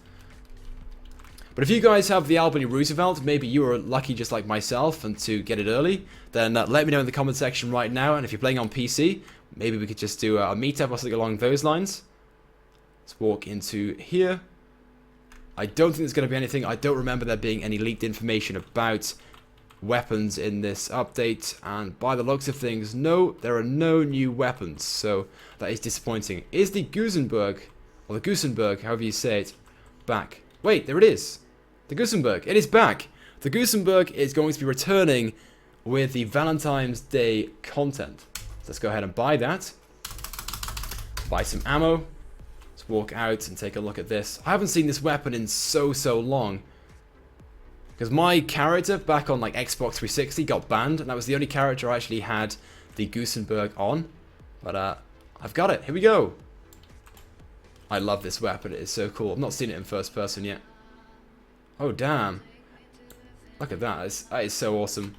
[SPEAKER 1] But if you guys have the Albany Roosevelt, maybe you were lucky just like myself and to get it early, then let me know in the comment section right now. And if you're playing on PC, maybe we could just do a meetup or something along those lines. Let's walk into here. I don't think there's going to be anything. I don't remember there being any leaked information about weapons in this update. And by the looks of things, no, there are no new weapons. So that is disappointing. Is the Gusenberg, or the Gusenberg, however you say it, back? Wait, there it is. The Gusenberg. It is back. The Gusenberg is going to be returning with the Valentine's Day content. So let's go ahead and buy that. Buy some ammo. Let's walk out and take a look at this. I haven't seen this weapon in so long. Because my character back on like Xbox 360 got banned. And that was the only character I actually had the Gusenberg on. But I've got it. Here we go. I love this weapon. It is so cool. I've not seen it in first person yet. Oh, damn. Look at that. That is so awesome.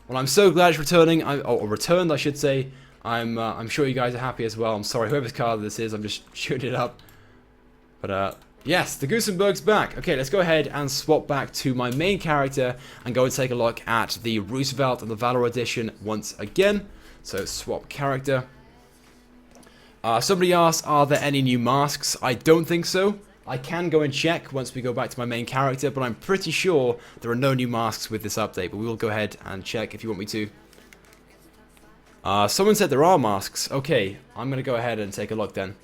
[SPEAKER 1] Well, I'm so glad it's returning. Or returned, I should say. I'm sure you guys are happy as well. I'm sorry, whoever's car this is. I'm just shooting it up. But, yes, the Gusenberg's back. Okay, let's go ahead and swap back to my main character and go and take a look at the Roosevelt and the Valor Edition once again. So, swap character. Somebody asked, are there any new masks? I don't think so. I can go and check once we go back to my main character, but I'm pretty sure there are no new masks with this update, but we will go ahead and check if you want me to. Someone said there are masks. Okay, I'm going to go ahead and take a look then.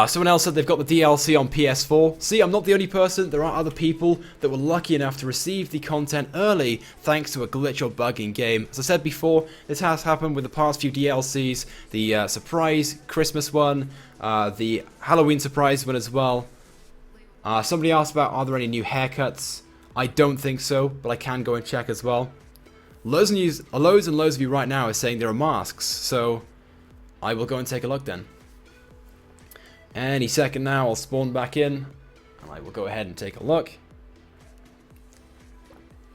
[SPEAKER 1] Someone else said they've got the DLC on PS4. See, I'm not the only person. There are other people that were lucky enough to receive the content early thanks to a glitch or bug in game. As I said before, this has happened with the past few DLCs. The surprise Christmas one, the Halloween surprise one as well. Somebody asked about, are there any new haircuts? I don't think so, but I can go and check as well. Loads and loads of you right now are saying there are masks, so I will go and take a look then. Any second now, I'll spawn back in, and I will go ahead and take a look.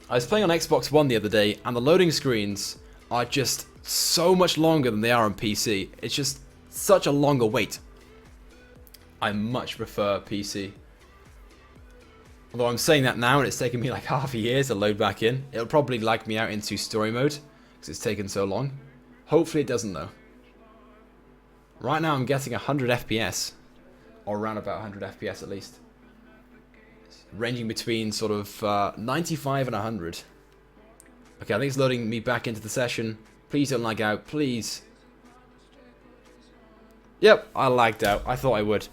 [SPEAKER 1] I was playing on Xbox One the other day, and the loading screens are just so much longer than they are on PC. It's just such a longer wait. I much prefer PC. Although I'm saying that now, and it's taken me like half a year to load back in. It'll probably lag me out into story mode, because it's taken so long. Hopefully it doesn't though. Right now I'm getting 100 FPS. Or around about 100 FPS at least. Ranging between sort of 95 and 100. Okay, I think it's loading me back into the session. Please don't lag out, please. Yep, I lagged out. I thought I would.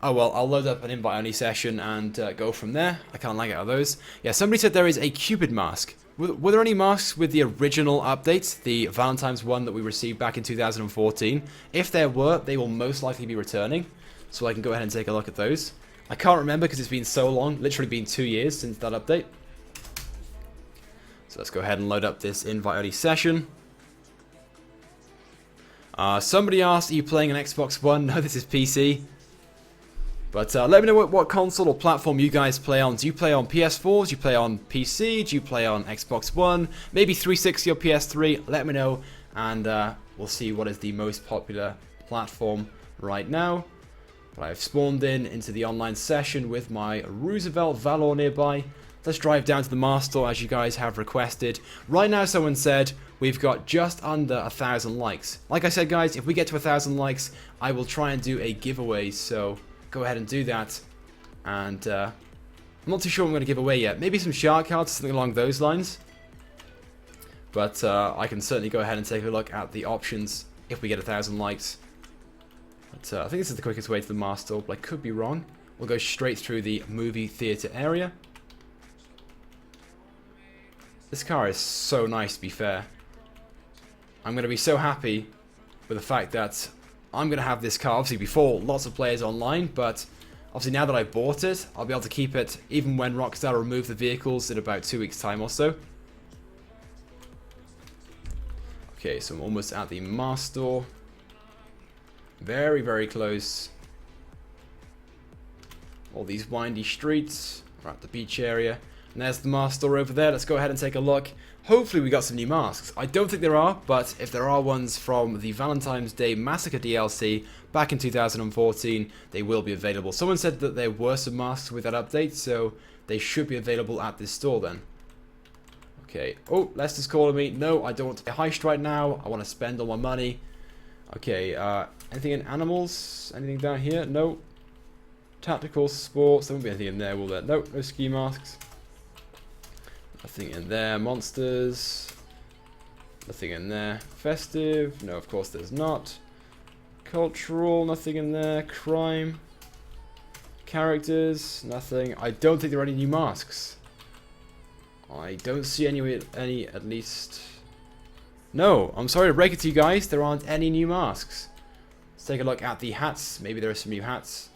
[SPEAKER 1] Oh well, I'll load up an invite-only session and go from there. I can't lag out of those. Yeah, somebody said there is a Cupid mask. Were there any masks with the original updates? The Valentine's one that we received back in 2014? If there were, they will most likely be returning. So I can go ahead and take a look at those. I can't remember because it's been so long. Literally been 2 years since that update. So let's go ahead and load up this invite-only session. Somebody asked, are you playing an Xbox One? No, this is PC. But let me know what console or platform you guys play on. Do you play on PS4? Do you play on PC? Do you play on Xbox One? Maybe 360 or PS3? Let me know, and we'll see what is the most popular platform right now. But I've spawned into the online session with my Roosevelt Valor nearby. Let's drive down to the Master as you guys have requested. Right now, someone said we've got just under 1,000 likes. Like I said, guys, if we get to 1,000 likes, I will try and do a giveaway. So go ahead and do that. And I'm not too sure what I'm going to give away yet. Maybe some shark cards, something along those lines. But I can certainly go ahead and take a look at the options if we get 1,000 likes. But I think this is the quickest way to the Master, but I could be wrong. We'll go straight through the movie theater area. This car is so nice, to be fair. I'm going to be so happy with the fact that I'm going to have this car, obviously before lots of players online, but obviously now that I've bought it, I'll be able to keep it even when Rockstar remove the vehicles in about 2 weeks' time or so. Okay, so I'm almost at the Master. Very, very close. All these windy streets. We're at the beach area. And there's the Master over there. Let's go ahead and take a look. Hopefully we got some new masks. I don't think there are, but if there are ones from the Valentine's Day Massacre DLC back in 2014, they will be available. Someone said that there were some masks with that update, so they should be available at this store then. Okay. Oh, Lester's calling me. No, I don't want to get heist right now. I want to spend all my money. Okay, anything in animals? Anything down here? No. Tactical sports. There won't be anything in there, will there? No, no ski masks. Nothing in there. Monsters. Nothing in there. Festive. No, of course there's not. Cultural. Nothing in there. Crime. Characters. Nothing. I don't think there are any new masks. I don't see any at least. No, I'm sorry to break it to you guys. There aren't any new masks. Let's take a look at the hats. Maybe there are some new hats.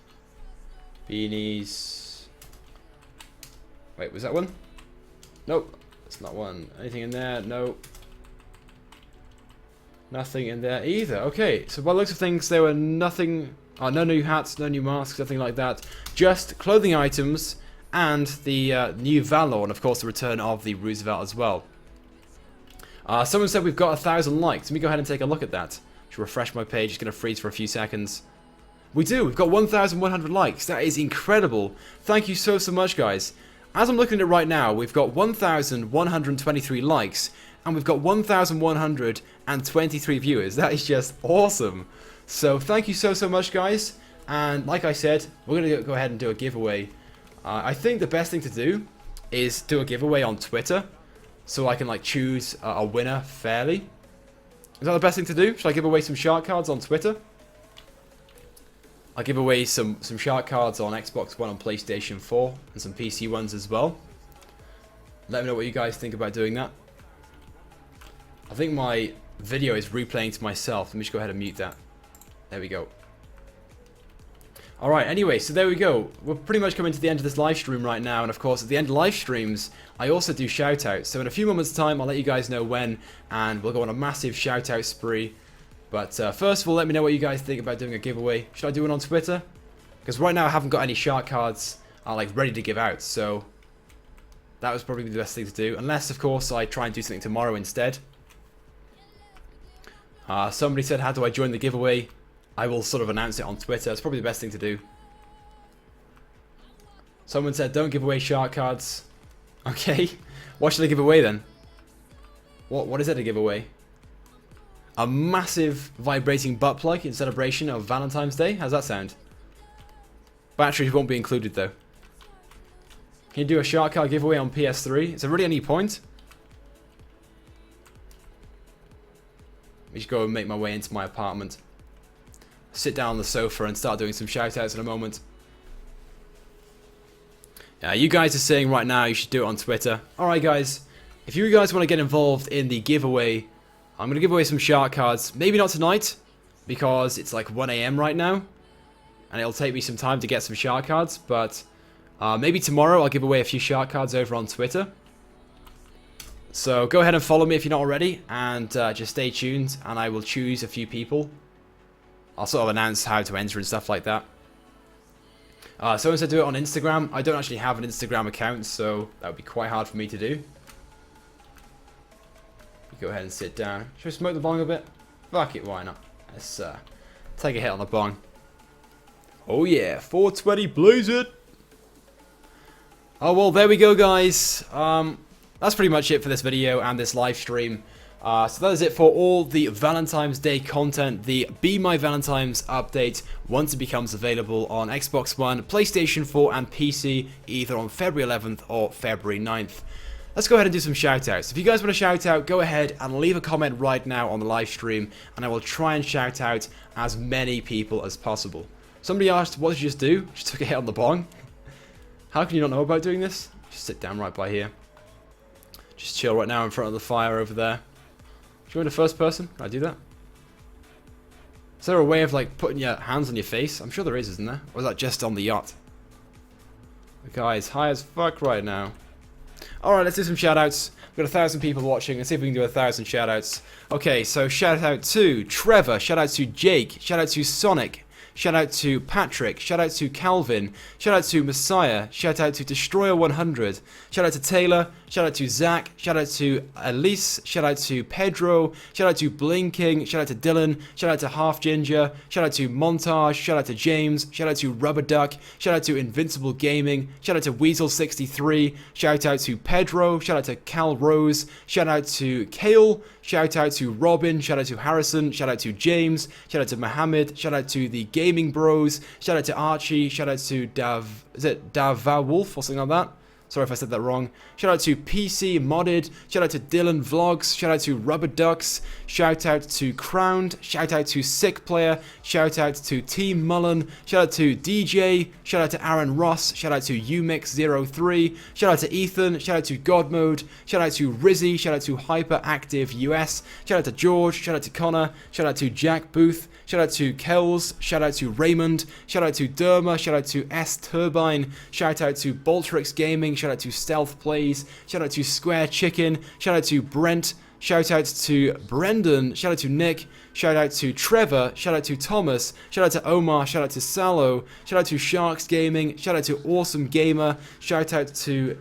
[SPEAKER 1] Beanies. Wait, was that one? Nope, that's not one. Anything in there? No. Nothing in there either. Okay, so by the looks of things, there were nothing. Oh, no new hats, no new masks, nothing like that. Just clothing items and the new Valor, and of course the return of the Roosevelt as well. Someone said we've got 1,000 likes. Let me go ahead and take a look at that. Just refresh my page. It's going to freeze for a few seconds. We do. We've got 1,100 likes. That is incredible. Thank you so much, guys. As I'm looking at it right now, we've got 1,123 likes, and we've got 1,123 viewers. That is just awesome. So thank you so much, guys. And like I said, we're going to go ahead and do a giveaway. I think the best thing to do is do a giveaway on Twitter, so I can like choose a winner fairly. Is that the best thing to do? Should I give away some shark cards on Twitter? I'll give away some shark cards on Xbox One and PlayStation 4, and some PC ones as well. Let me know what you guys think about doing that. I think my video is replaying to myself. Let me just go ahead and mute that. There we go. Alright, anyway, so there we go. We're pretty much coming to the end of this live stream right now, and of course at the end of live streams, I also do shoutouts. So in a few moments time, I'll let you guys know when, and we'll go on a massive shoutout spree. But first of all, let me know what you guys think about doing a giveaway. Should I do it on Twitter? Because right now I haven't got any shark cards like ready to give out, so that was probably the best thing to do. Unless, of course, I try and do something tomorrow instead. Somebody said, how do I join the giveaway? I will sort of announce it on Twitter. It's probably the best thing to do. Someone said, don't give away shark cards. Okay. What should I give away then? What is there to give away? A massive vibrating butt plug in celebration of Valentine's Day? How's that sound? Batteries won't be included though. Can you do a shark card giveaway on PS3? Is there really any point? Let me just go and make my way into my apartment. Sit down on the sofa and start doing some shoutouts in a moment. You guys are saying right now you should do it on Twitter. Alright guys, if you guys want to get involved in the giveaway, I'm going to give away some shark cards. Maybe not tonight, because it's like 1 AM right now. And it'll take me some time to get some shark cards. But maybe tomorrow I'll give away a few shark cards over on Twitter. So go ahead and follow me if you're not already. And just stay tuned, and I will choose a few people. I'll sort of announce how to enter and stuff like that. Someone said do it on Instagram. I don't actually have an Instagram account, so that would be quite hard for me to do. Go ahead and sit down. Should we smoke the bong a bit? Fuck it, why not? Let's take a hit on the bong. Oh yeah, 420, blaze it! Oh, well, there we go, guys. That's pretty much it for this video and this live stream. So that is it for all the Valentine's Day content. The Be My Valentines update, once it becomes available on Xbox One, PlayStation 4 and PC, either on February 11th or February 9th. Let's go ahead and do some shout-outs. If you guys want to shout out, go ahead and leave a comment right now on the live stream, and I will try and shout out as many people as possible. Somebody asked, what did you just do? Just took a hit on the bong. How can you not know about doing this? Just sit down right by here. Just chill right now in front of the fire over there. Should we go into first person? Can I do that? Is there a way of like putting your hands on your face? I'm sure there is, isn't there? Or is that just on the yacht? The guy's high as fuck right now. Alright, let's do some shoutouts. We've got 1,000 people watching. Let's see if we can do 1,000 shoutouts. Okay, so shout out to Trevor, shout out to Jake, shout out to Sonic, shout out to Patrick, shout out to Calvin, shout out to Messiah, shout out to Destroyer 100, shout out to Taylor, shout out to Zach, shout out to Elise, shout out to Pedro, shout out to Blinking, shout out to Dylan, shout out to Half Ginger, shout out to Montage, shout out to James, shout out to Rubber Duck, shout out to Invincible Gaming, shout out to Weasel63, shout out to Pedro, shout out to Cal Rose, shout out to Kale, shout out to Robin, shout out to Harrison, shout out to James, shout out to Mohammed, shout out to the Gaming Bros, shout out to Archie, shout out to Dava Wolf or something like that. Sorry if I said that wrong. Shout out to PC Modded. Shout out to Dylan Vlogs. Shout out to Rubber Ducks. Shout out to Crowned. Shout out to Sick Player. Shout out to Team Mullen. Shout out to DJ. Shout out to Aaron Ross. Shout out to Umix03. Shout out to Ethan. Shout out to God Mode. Shout out to Rizzy. Shout out to Hyperactive US. Shout out to George. Shout out to Connor. Shout out to Jack Booth. Shout out to Kells, shout out to Raymond, shout out to Derma, shout out to S Turbine, shout out to Boltrix Gaming, shout out to Stealth Plays, shout out to Square Chicken, shout out to Brent, shout out to Brendan, shout out to Nick, shout out to Trevor, shout out to Thomas, shout out to Omar, shout out to Salo, shout out to Sharks Gaming, shout out to Awesome Gamer, shout out to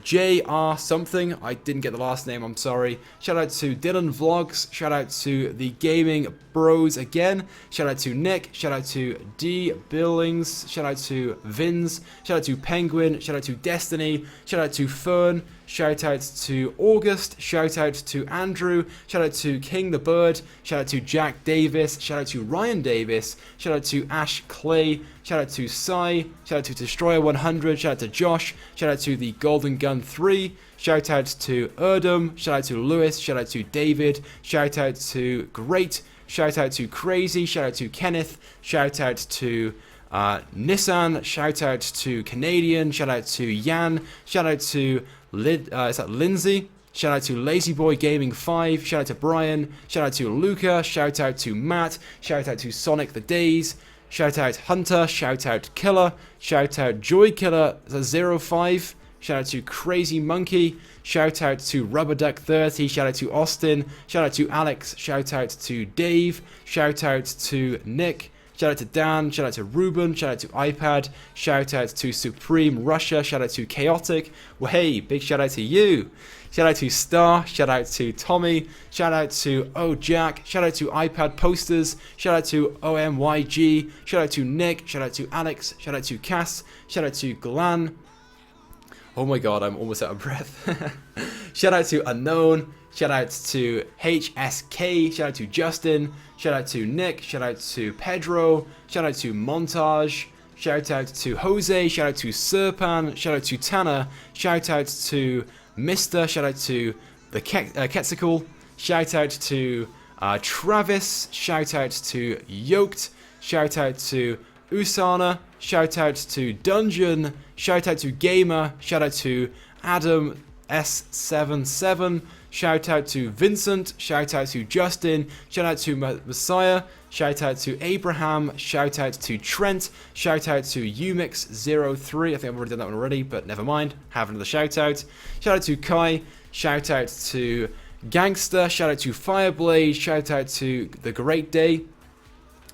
[SPEAKER 1] JR something, I didn't get the last name, I'm sorry. Shout out to Dylan Vlogs, shout out to the Gaming Bros again, shout out to Nick, shout out to D Billings, shout out to Vins, shout out to Penguin, shout out to Destiny, shout out to Fern, shout out to August, shout out to Andrew, shout out to King the Bird, shout out to Jack Davis, shout out to Ryan Davis, shout out to Ash Clay, shout out to Sai, shout out to Destroyer 100, shout out to Josh, shout out to the Golden Gun 3, shout out to Erdem, shout out to Lewis, shout out to David, shout out to Great, shout out to Crazy, shout out to Kenneth, shout out to Nissan, shout out to Canadian, shout out to Yan, shout out to is that Lindsay? Shout out to Lazyboy Gaming 5, shout out to Brian, shout out to Luca, shout out to Matt, shout out to Sonic the Days, shout out Hunter, shout out Killer, shout out Joy Killer 05, shout out to Crazy Monkey, shout out to Rubber Duck 30, shout out to Austin, shout out to Alex, shout out to Dave, shout out to Nick, shout out to Dan, shout out to Ruben, shout out to iPad, shout out to Supreme Russia, shout out to Chaotic, well hey, big shout out to you, shout out to Star, shout out to Tommy, shout out to Jack, shout out to iPad Posters, shout out to OMYG, shout out to Nick, shout out to Alex, shout out to Cass, shout out to Glan, oh my god, I'm almost out of breath, shout out to Unknown, shout out to HSK, shout out to Justin, shout out to Nick, shout out to Pedro, shout out to Montage, shout out to Jose, shout out to Serpan, shout out to Tanner, shout out to Mister, shout out to the Quetzalcoatl, shout out to Travis, shout out to Yoked, shout out to Usana, shout out to Dungeon, shout out to Gamer, shout out to Adam S77, shout out to Vincent, shout out to Justin, shout out to Messiah, shout out to Abraham, shout out to Trent, shout out to Umix03, I think I've already done that one already, but never mind, have another shout out. Shout out to Kai, shout out to Gangster, shout out to Fireblade, shout out to The Great Day,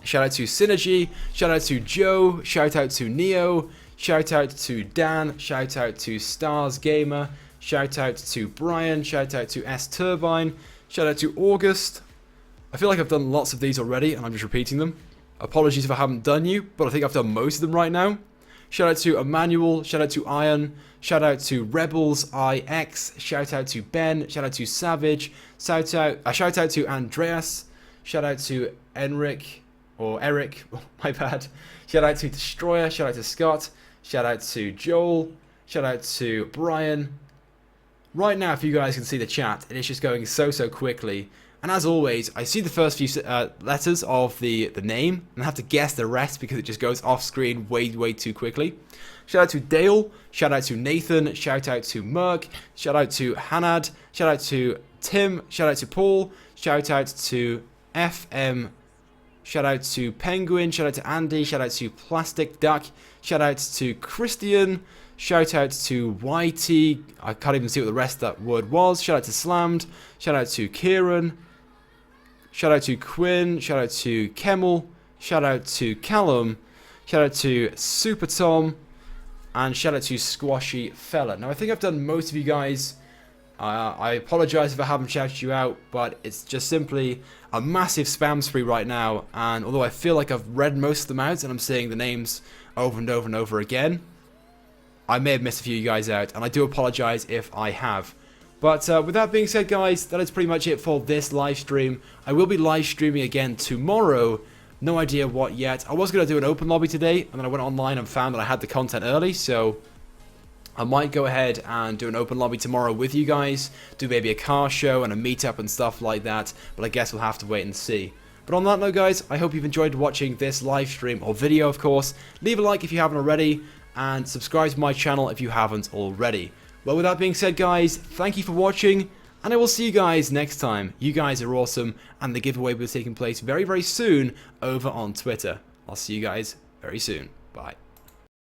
[SPEAKER 1] shout out to Synergy, shout out to Joe, shout out to Neo, shout out to Dan, shout out to Stars Gamer, shout out to Brian, shout out to S Turbine, shout out to August. I feel like I've done lots of these already and I'm just repeating them. Apologies if I haven't done you, but I think I've done most of them right now. shout out to Emmanuel, shout out to Iron, shout out to Rebels IX, shout out to Ben, shout out to Savage, shout out to Andreas, shout out to Enric, or Eric, oh, my bad, shout out to Destroyer, shout out to Scott, shout out to Joel, shout out to Brian. Right now, if you guys can see the chat, it is just going so quickly. And as always, I see the first few letters of the name, and I have to guess the rest because it just goes off screen way too quickly. Shout out to Dale, shout out to Nathan, shout out to Merck, shout out to Hanad, shout out to Tim, shout out to Paul, shout out to FM, shout out to Penguin, shout out to Andy, shout out to Plastic Duck, shout out to Christian, shout out to YT, I can't even see what the rest of that word was, shout out to Slammed, shout out to Kieran, shout out to Quinn, shout out to Kemmel, shout out to Callum, shout out to Super Tom, and shout out to Squashy Fella. Now I think I've done most of you guys. I apologise if I haven't shouted you out, but it's just simply a massive spam spree right now, and although I feel like I've read most of them out and I'm seeing the names over and over and over again, I may have missed a few of you guys out, and I do apologise if I have. But with that being said, guys, that is pretty much it for this live stream. I will be live streaming again tomorrow. No idea what yet. I was going to do an open lobby today, and then I went online and found that I had the content early, so I might go ahead and do an open lobby tomorrow with you guys, do maybe a car show and a meetup and stuff like that, but I guess we'll have to wait and see. But on that note, guys, I hope you've enjoyed watching this live stream, or video of course. Leave a like if you haven't already, and subscribe to my channel if you haven't already. Well, with that being said, guys, thank you for watching, and I will see you guys next time. You guys are awesome, and the giveaway will be taking place very soon over on Twitter. I'll see you guys very soon. Bye.